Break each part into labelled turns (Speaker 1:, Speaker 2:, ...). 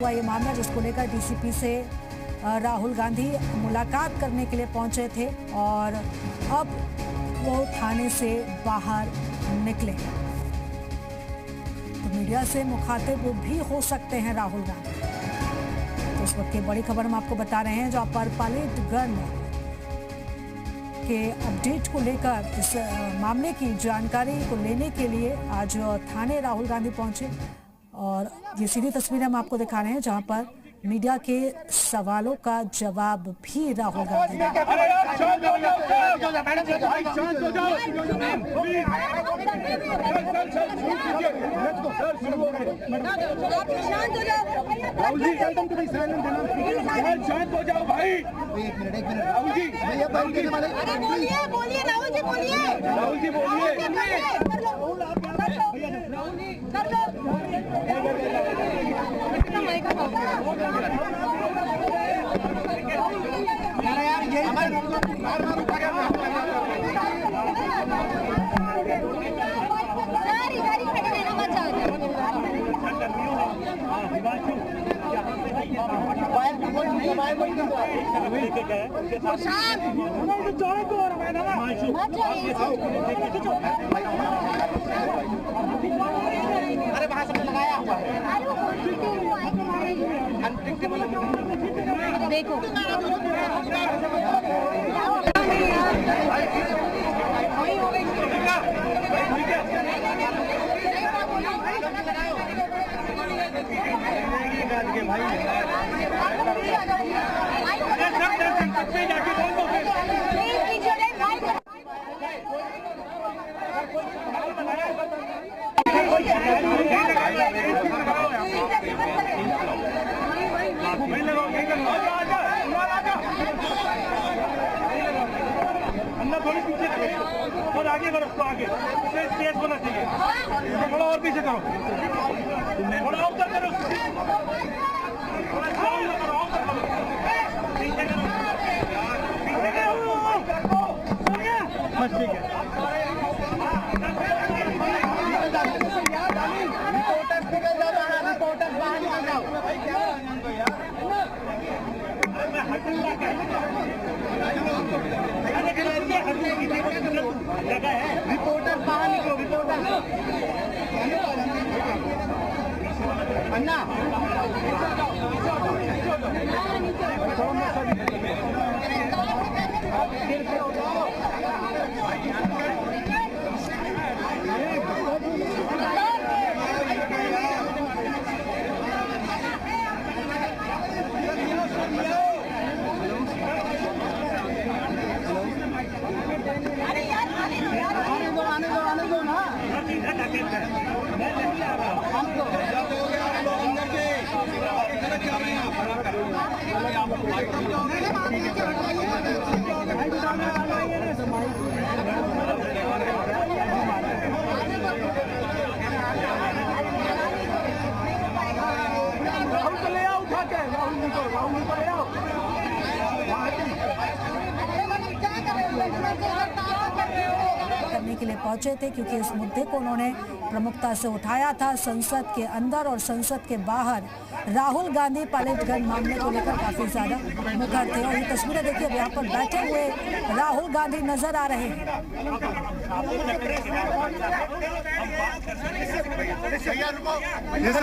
Speaker 1: हुआ ये मामला जिसको लेकर डीसीपी से राहुल गांधी मुलाकात करने के लिए पहुंचे थे और अब वो थाने से बाहर निकले। तो मीडिया से मुखातिब भी हो सकते हैं राहुल गांधी। तो इस वक्त की बड़ी खबर हम आपको बता रहे हैं, जहां पर पालीगंज के अपडेट को लेकर इस मामले की जानकारी को लेने के लिए आज थाने राहुल गांधी पहुंचे और ये सीधी तस्वीरें हम आपको दिखा रहे हैं, जहां पर मीडिया के सवालों का जवाब भी राहुल गांधी
Speaker 2: शांत हो जाओ भाई। एक मिनट राहुल जी, बोलिए राहुल जी, बोलिए राहुल जी, अरे वहां सबने लगाया हुआ है, देखो अन्ना थोड़ी पीछे और आगे करो, उसको आगे स्पेस होना चाहिए, थोड़ा और पीछे करो, थोड़ा और करो, बस ठीक है। रिपोर्टर बाहर निकल जाओ। रिपोर्टर बाहर निकलो, रिपोर्टर अन्ना
Speaker 1: करने के लिए पहुंचे थे, क्योंकि इस मुद्दे को उन्होंने प्रमुखता से उठाया था। संसद के अंदर और संसद के बाहर राहुल गांधी पालीगंज मामले को लेकर काफी ज्यादा मुखर थे। और ये तस्वीरें देखिए, अब यहाँ पर बैठे हुए राहुल गांधी नजर आ रहे हैं।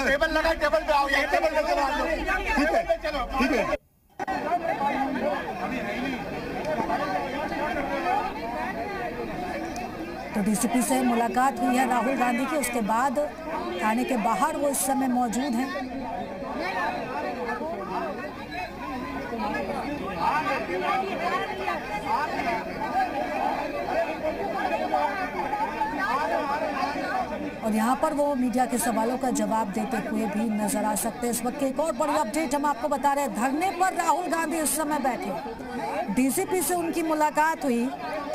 Speaker 2: टेबल लगा, टेबल पे आओ, यही टेबल पे बात लो। ठीक है, चलो ठीक है।
Speaker 1: तो डीसीपी से मुलाकात हुई है राहुल गांधी की, उसके बाद थाने के बाहर वो इस समय मौजूद हैं। और यहाँ पर वो मीडिया के सवालों का जवाब देते हुए भी नजर आ सकते हैं। इस वक्त एक और बड़ी अपडेट हम आपको बता रहे हैं, धरने पर राहुल गांधी इस समय बैठे। डीसीपी से उनकी मुलाकात हुई,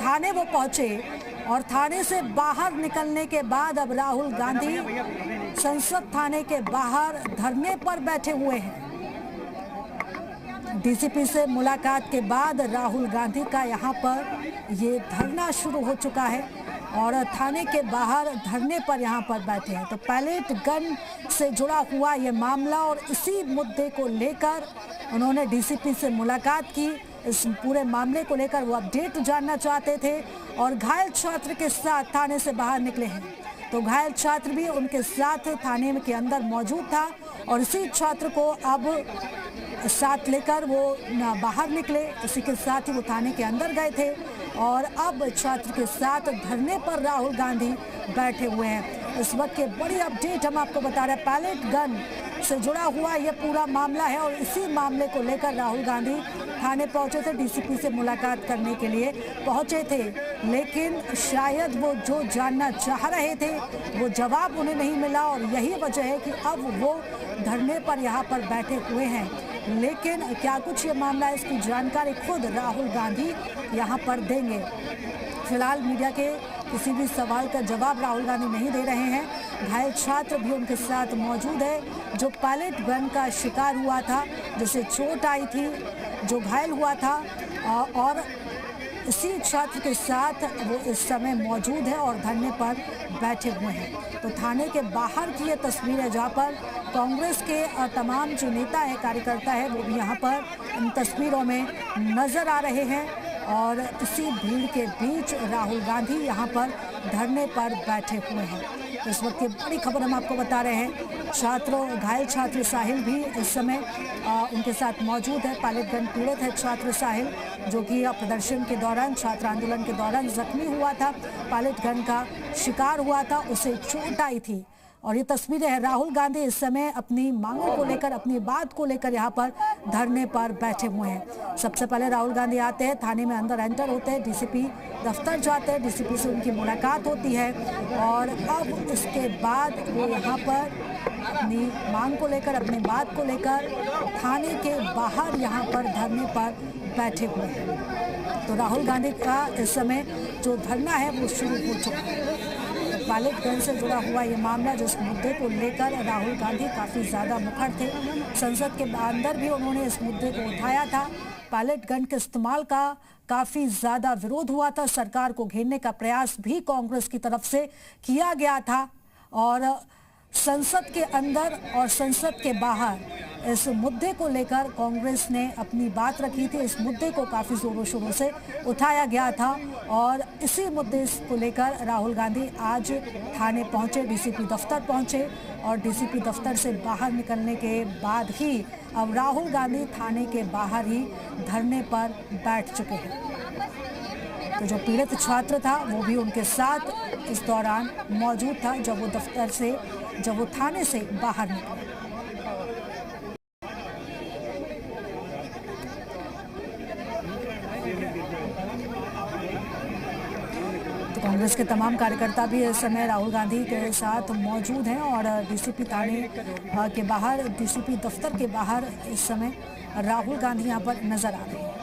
Speaker 1: थाने वो पहुंचे और थाने से बाहर निकलने के बाद अब राहुल गांधी संसद थाने के बाहर धरने पर बैठे हुए हैं। डीसीपी से मुलाकात के बाद राहुल गांधी का यहां पर ये धरना शुरू हो चुका है और थाने के बाहर धरने पर यहाँ पर बैठे हैं। तो पैलेट गन से जुड़ा हुआ ये मामला और इसी मुद्दे को लेकर उन्होंने डीसीपी से मुलाकात की। इस पूरे मामले को लेकर वो अपडेट जानना चाहते थे और घायल छात्र के साथ थाने से बाहर निकले हैं। तो घायल छात्र भी उनके साथ थाने के अंदर मौजूद था और इसी छात्र को अब साथ लेकर वो बाहर निकले। इसी के साथ ही वो थाने के अंदर गए थे और अब छात्र के साथ धरने पर राहुल गांधी बैठे हुए हैं। इस वक्त की बड़ी अपडेट हम आपको बता रहे हैं। पैलेट गन से जुड़ा हुआ ये पूरा मामला है और इसी मामले को लेकर राहुल गांधी थाने पहुंचे थे। डीसीपी से मुलाकात करने के लिए पहुंचे थे, लेकिन शायद वो जो जानना चाह रहे थे वो जवाब उन्हें नहीं मिला और यही वजह है कि अब वो धरने पर यहाँ पर बैठे हुए हैं। लेकिन क्या कुछ ये मामला है, इसकी जानकारी खुद राहुल गांधी यहाँ पर देंगे। फिलहाल मीडिया के किसी भी सवाल का जवाब राहुल गांधी नहीं दे रहे हैं। घायल छात्र भी उनके साथ मौजूद है जो पैलेट गन का शिकार हुआ था, जिसे चोट आई थी, जो घायल हुआ था और इसी छात्र के साथ वो इस समय मौजूद है और धरने पर बैठे हुए हैं। तो थाने के बाहर की ये तस्वीर है जहाँ पर कांग्रेस के तमाम जो नेता है, कार्यकर्ता है, वो भी यहाँ पर इन तस्वीरों में नजर आ रहे हैं और इसी भीड़ के बीच राहुल गांधी यहाँ पर धरने पर बैठे हुए हैं। तो इस वक्त की बड़ी खबर हम आपको बता रहे हैं। घायल छात्र साहिल भी इस समय उनके साथ मौजूद है। पैलेट गन पीड़ित है छात्र साहिल, जो कि प्रदर्शन के दौरान, छात्र आंदोलन के दौरान जख्मी हुआ था, पैलेट गन का शिकार हुआ था, उसे चोट आई थी। और ये तस्वीरें हैं। राहुल गांधी इस समय अपनी मांगों को लेकर, अपनी बात को लेकर यहाँ पर धरने पर बैठे हुए हैं। सबसे पहले राहुल गांधी आते हैं, थाने में अंदर एंटर होते हैं, डीसीपी दफ्तर जाते हैं, डीसीपी से उनकी मुलाकात होती है और अब इसके बाद वो यहाँ पर अपनी मांग को लेकर, अपनी बात को लेकर थाने के बाहर यहाँ पर धरने पर बैठे हुए हैं। तो राहुल गांधी का इस समय जो धरना है वो शुरू हो चुका है। पैलेट गन से जुड़ा हुआ ये मामला, जिस मुद्दे को लेकर राहुल गांधी काफ़ी ज़्यादा मुखर थे, संसद के अंदर भी उन्होंने इस मुद्दे को उठाया था। पैलेट गन के इस्तेमाल का काफ़ी ज़्यादा विरोध हुआ था, सरकार को घेरने का प्रयास भी कांग्रेस की तरफ से किया गया था और संसद के अंदर और संसद के बाहर इस मुद्दे को लेकर कांग्रेस ने अपनी बात रखी थी। इस मुद्दे को काफ़ी ज़ोरों शोरों से उठाया गया था और इसी मुद्दे को लेकर राहुल गांधी आज थाने पहुंचे, डीसीपी दफ्तर पहुंचे और डीसीपी दफ्तर से बाहर निकलने के बाद ही अब राहुल गांधी थाने के बाहर ही धरने पर बैठ चुके हैं। तो जो पीड़ित छात्र था वो भी उनके साथ इस दौरान मौजूद था जब वो थाने से बाहर निकले। तो कांग्रेस के तमाम कार्यकर्ता भी इस समय राहुल गांधी के साथ मौजूद हैं और डीसीपी थाने के बाहर, डीसीपी दफ्तर के बाहर इस समय राहुल गांधी यहाँ पर नजर आ रहे हैं।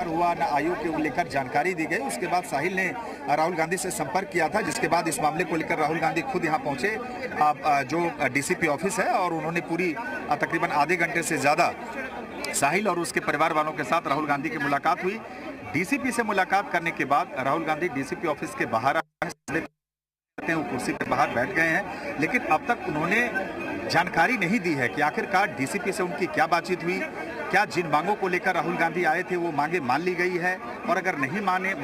Speaker 3: हुआ न आयोग को लेकर जानकारी दी गई। उसके बाद साहिल ने राहुल गांधी से संपर्क किया था, जिसके बाद इस मामले को लेकर राहुल गांधी खुद यहां पहुंचे जो डीसीपी ऑफिस है और उन्होंने पूरी तकरीबन आधे घंटे से ज़्यादा साहिल और उसके परिवार वालों के साथ राहुल गांधी की मुलाकात हुई। डीसीपी से मुलाकात करने के बाद राहुल गांधी डीसीपी ऑफिस के बाहर वो कुर्सी पर बाहर बैठ गए हैं, लेकिन अब तक उन्होंने जानकारी नहीं दी है कि आखिरकार डीसीपी से उनकी क्या बातचीत हुई, क्या जिन मांगों को लेकर राहुल गांधी आए थे वो मांगे मान ली गई है और अगर नहीं मांगे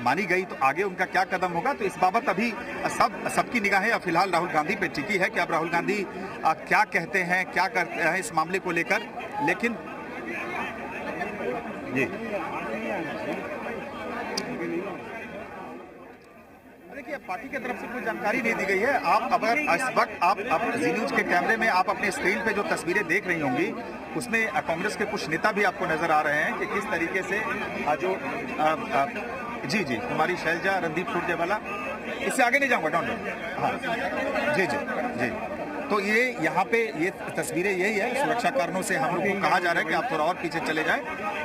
Speaker 3: मानी गई तो आगे उनका क्या कदम होगा। तो इस बाबत अभी सबकी निगाहें फिलहाल राहुल गांधी पे टिकी है कि अब राहुल गांधी क्या कहते हैं, क्या करते हैं इस मामले को लेकर। लेकिन जी देखिए, पार्टी की तरफ से कोई जानकारी नहीं दी गई है। आप अगर इस वक्त आप जी न्यूज के कैमरे में आप अपने स्क्रीन पे जो तस्वीरें देख रही होंगी उसमें कांग्रेस के कुछ नेता भी आपको नजर आ रहे हैं कि किस तरीके से जो जी कुमारी शैलजा, रणदीप सुरजेवाला, इससे आगे नहीं जाऊंगा डॉक्टर, हाँ जी। तो ये यहाँ पे ये तस्वीरें यही है। सुरक्षा कारणों से हम लोग को कहा जा रहा है कि आप थोड़ा और पीछे चले जाएं।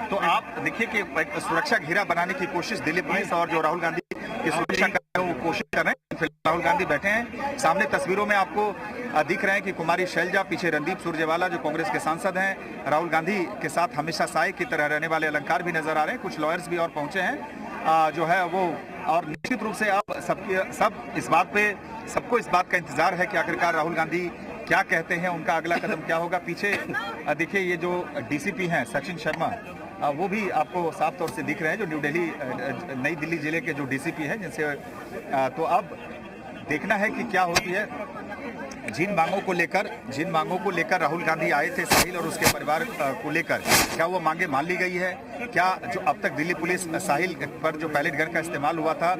Speaker 3: तो आप देखिए कि सुरक्षा घेरा बनाने की कोशिश दिल्ली पुलिस और जो राहुल गांधी की सुरक्षा कर रहे हैं वो कोशिश कर रहे हैं। फिलहाल राहुल गांधी बैठे हैं, सामने तस्वीरों में आपको दिख रहे हैं कि कुमारी शैलजा, पीछे रणदीप सुरजेवाला जो कांग्रेस के सांसद हैं, राहुल गांधी के साथ हमेशा साय की तरह रहने वाले अलंकार भी नजर आ रहे हैं। कुछ लॉयर्स भी और पहुंचे हैं। जो है वो, और निश्चित रूप से अब सबको इस बात का इंतजार है कि आखिरकार राहुल गांधी क्या कहते हैं, उनका अगला कदम क्या होगा। पीछे देखिए ये जो डीसीपी हैं सचिन शर्मा, वो भी आपको साफ तौर से दिख रहे हैं, जो नई दिल्ली जिले के जो डीसीपी हैं, जिनसे तो अब देखना है कि क्या होती है। जिन मांगों को लेकर राहुल गांधी आए थे साहिल और उसके परिवार को लेकर, क्या वो मांगे मान ली गई है? क्या जो अब तक दिल्ली पुलिस साहिल पर जो पैलेट गन का इस्तेमाल हुआ था,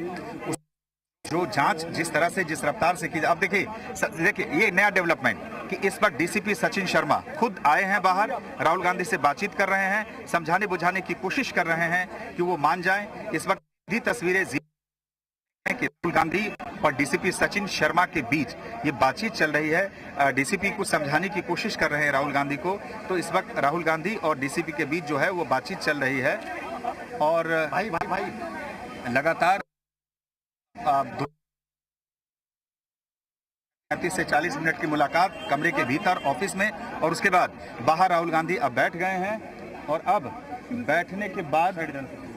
Speaker 3: जो जांच जिस तरह से जिस रफ्तार से की, अब देखिए ये नया डेवलपमेंट कि इस वक्त डीसीपी सचिन शर्मा खुद आए हैं बाहर, राहुल गांधी से बातचीत कर रहे हैं, समझाने बुझाने की कोशिश कर रहे हैं कि वो मान जाएं। इस वक्त भी तस्वीरें कि राहुल गांधी और डीसीपी सचिन शर्मा के बीच ये बातचीत चल रही है। डीसीपी को समझाने की कोशिश कर रहे हैं राहुल गांधी को, तो इस वक्त राहुल गांधी और डीसीपी के बीच जो है वो बातचीत चल रही है। और भाई लगातार 35 से 40 मिनट की मुलाकात कमरे के भीतर ऑफिस में, और उसके बाद बाहर राहुल गांधी अब बैठ गए हैं। और अब बैठने के बाद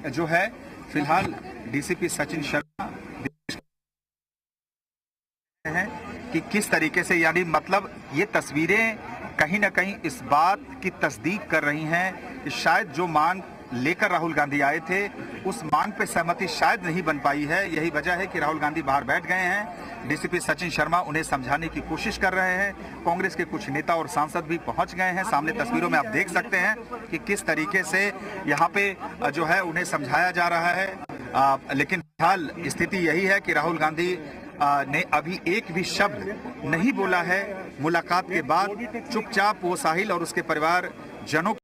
Speaker 3: जो है फिलहाल डीसीपी सचिन शर्मा हैं कि किस तरीके से, यानी मतलब ये तस्वीरें कहीं ना कहीं इस बात की तस्दीक कर रही हैं कि शायद जो मांग लेकर राहुल गांधी आए थे उस मांग पे सहमति शायद नहीं बन पाई है। यही वजह है कि राहुल गांधी बाहर बैठ गए हैं, डीसीपी सचिन शर्मा उन्हें समझाने की कोशिश कर रहे हैं। कांग्रेस के कुछ नेता और सांसद भी पहुंच गए हैं, सामने तस्वीरों में आप देख सकते हैं कि किस तरीके से यहाँ पे जो है उन्हें समझाया जा रहा है। लेकिन फिलहाल स्थिति यही है कि राहुल गांधी ने अभी एक भी शब्द नहीं बोला है। मुलाकात के बाद चुपचाप वो साहिल और उसके परिवार जनों